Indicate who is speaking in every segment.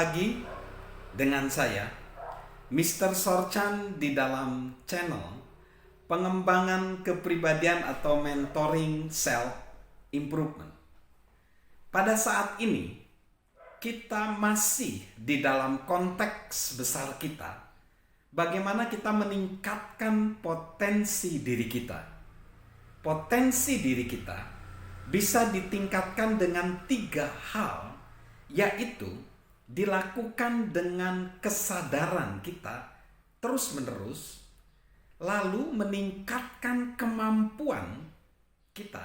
Speaker 1: lagi dengan saya, Mr. Sorchan, di dalam channel pengembangan kepribadian atau mentoring self improvement. Pada saat ini, kita masih di dalam konteks besar kita, bagaimana kita meningkatkan potensi diri kita. Potensi diri kita bisa ditingkatkan dengan 3 hal, yaitu dilakukan dengan kesadaran kita terus-menerus, lalu meningkatkan kemampuan kita,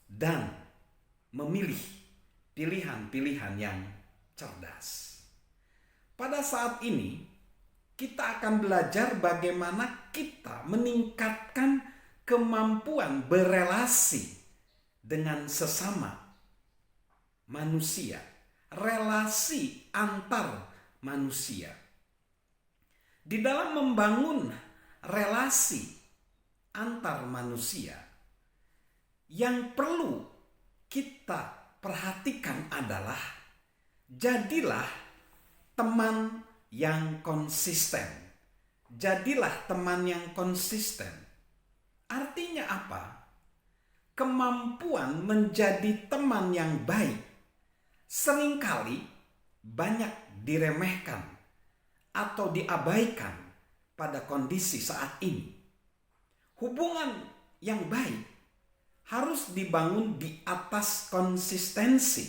Speaker 1: dan memilih pilihan-pilihan yang cerdas. Pada saat ini, kita akan belajar bagaimana kita meningkatkan kemampuan berelasi dengan sesama manusia, relasi antar manusia. Di dalam membangun relasi antar manusia, yang perlu kita perhatikan adalah jadilah teman yang konsisten. Jadilah teman yang konsisten. Artinya apa? Kemampuan menjadi teman yang baik seringkali banyak diremehkan atau diabaikan pada kondisi saat ini. Hubungan yang baik harus dibangun di atas konsistensi.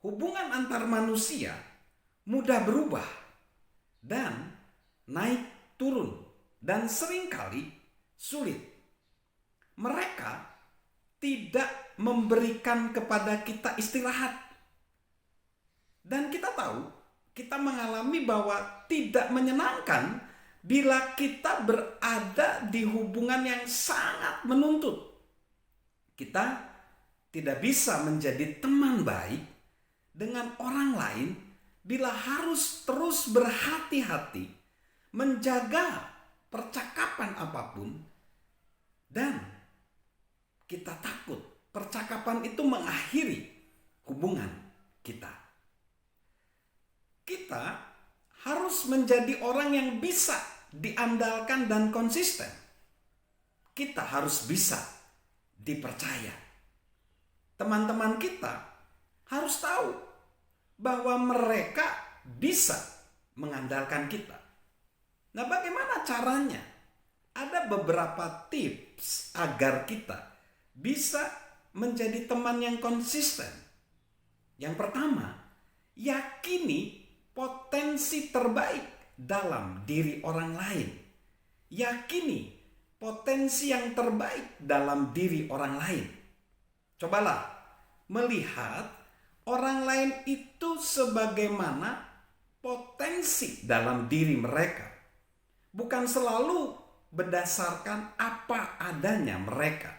Speaker 1: Hubungan antar manusia mudah berubah dan naik turun dan seringkali sulit. Mereka tidak memberikan kepada kita istirahat. Dan kita tahu, kita mengalami bahwa tidak menyenangkan bila kita berada di hubungan yang sangat menuntut. Kita tidak bisa menjadi teman baik dengan orang lain bila harus terus berhati-hati menjaga percakapan apapun, dan kita takut percakapan itu mengakhiri hubungan kita. Kita harus menjadi orang yang bisa diandalkan dan konsisten. Kita harus bisa dipercaya. Teman-teman kita harus tahu bahwa mereka bisa mengandalkan kita. Nah, bagaimana caranya? Ada beberapa tips agar kita bisa menjadi teman yang konsisten. Yang pertama, yakini potensi terbaik dalam diri orang lain. Yakini potensi yang terbaik dalam diri orang lain. Cobalah melihat orang lain itu sebagaimana potensi dalam diri mereka, bukan selalu berdasarkan apa adanya mereka.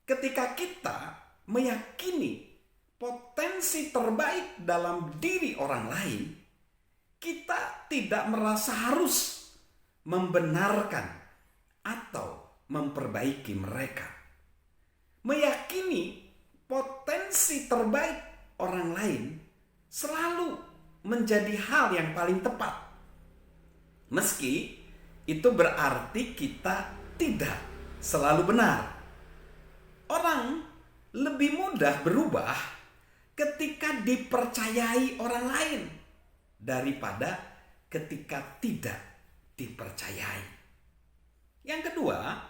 Speaker 1: Ketika kita meyakini potensi terbaik dalam diri orang lain, kita tidak merasa harus membenarkan atau memperbaiki mereka. Meyakini potensi terbaik orang lain selalu menjadi hal yang paling tepat, meski itu berarti kita tidak selalu benar. Orang lebih mudah berubah ketika dipercayai orang lain daripada ketika tidak dipercayai. Yang kedua,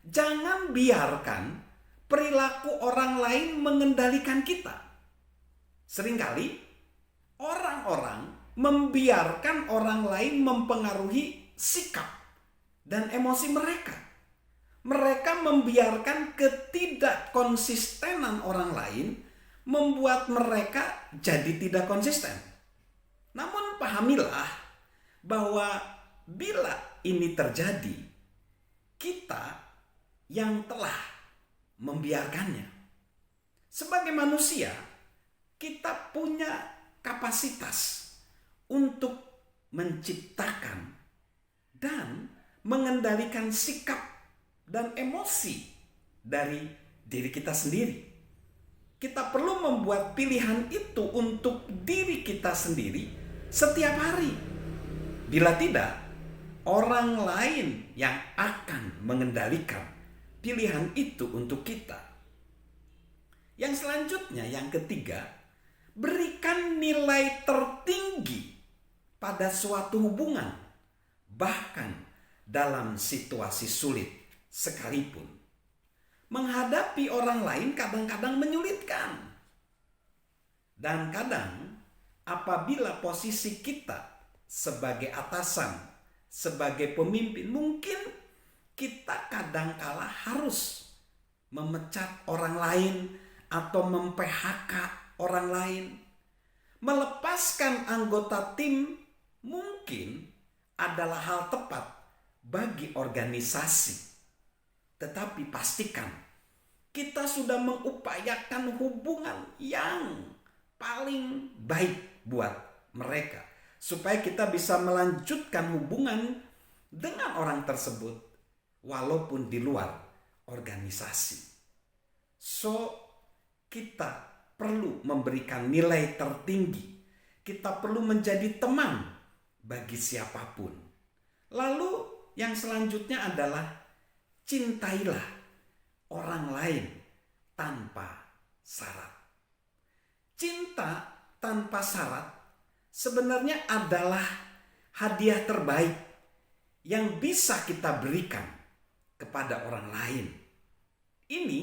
Speaker 1: jangan biarkan perilaku orang lain mengendalikan kita. Seringkali orang-orang membiarkan orang lain mempengaruhi sikap dan emosi mereka. Mereka membiarkan ketidakkonsistenan orang lain membuat mereka jadi tidak konsisten. Namun pahamilah bahwa bila ini terjadi, kita yang telah membiarkannya. Sebagai manusia, kita punya kapasitas untuk menciptakan dan mengendalikan sikap dan emosi dari diri kita sendiri. kita perlu membuat pilihan itu untuk diri kita sendiri setiap hari. Bila tidak, orang lain yang akan mengendalikan pilihan itu untuk kita. Yang selanjutnya, yang ketiga, berikan nilai tertinggi pada suatu hubungan, bahkan dalam situasi sulit sekalipun. Menghadapi orang lain kadang-kadang menyulitkan. Dan kadang apabila posisi kita sebagai atasan, sebagai pemimpin, mungkin kita kadangkala harus memecat orang lain atau mem-PHK orang lain. Melepaskan anggota tim mungkin adalah hal tepat bagi organisasi. Tetapi pastikan kita sudah mengupayakan hubungan yang paling baik buat mereka, supaya kita bisa melanjutkan hubungan dengan orang tersebut walaupun di luar organisasi. So, kita perlu memberikan nilai tertinggi. Kita perlu menjadi teman bagi siapapun. Lalu yang selanjutnya adalah cintailah orang lain tanpa syarat. Cinta tanpa syarat sebenarnya adalah hadiah terbaik yang bisa kita berikan kepada orang lain. Ini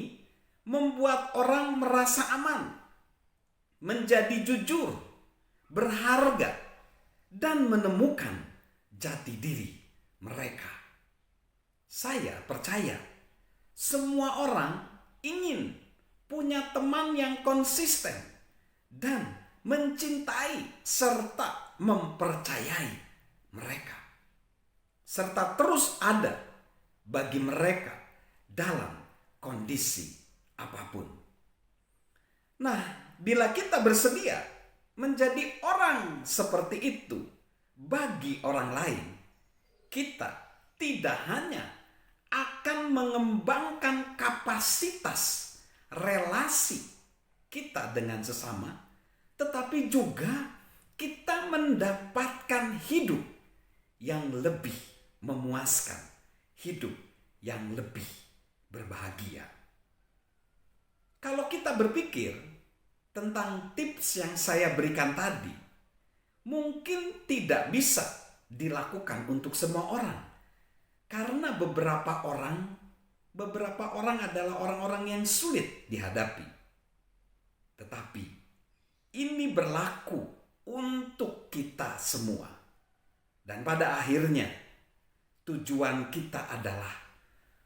Speaker 1: membuat orang merasa aman, menjadi jujur, berharga, dan menemukan jati diri mereka. Saya percaya semua orang ingin punya teman yang konsisten dan mencintai serta mempercayai mereka, serta terus ada bagi mereka dalam kondisi apapun. Nah, bila kita bersedia menjadi orang seperti itu bagi orang lain, kita tidak hanya akan mengembangkan kapasitas relasi kita dengan sesama, tetapi juga kita mendapatkan hidup yang lebih memuaskan, hidup yang lebih berbahagia. Kalau kita berpikir tentang tips yang saya berikan tadi, mungkin tidak bisa dilakukan untuk semua orang. Karena beberapa orang adalah orang-orang yang sulit dihadapi. Tetapi ini berlaku untuk kita semua. Dan pada akhirnya tujuan kita adalah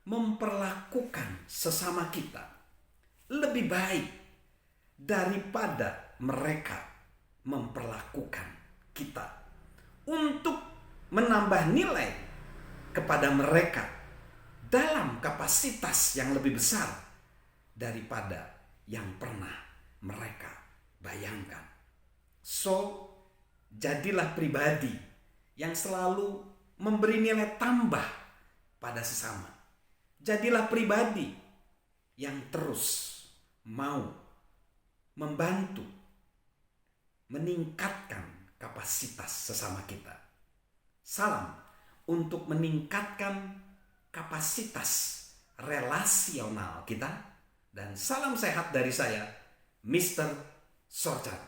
Speaker 1: memperlakukan sesama kita lebih baik daripada mereka memperlakukan kita, untuk menambah nilai kepada mereka dalam kapasitas yang lebih besar daripada yang pernah mereka bayangkan. So, jadilah pribadi yang selalu memberi nilai tambah pada sesama. Jadilah pribadi yang terus mau membantu meningkatkan kapasitas sesama kita. Salam untuk meningkatkan kapasitas relasional kita, dan salam sehat dari saya, Mr. Sorchan.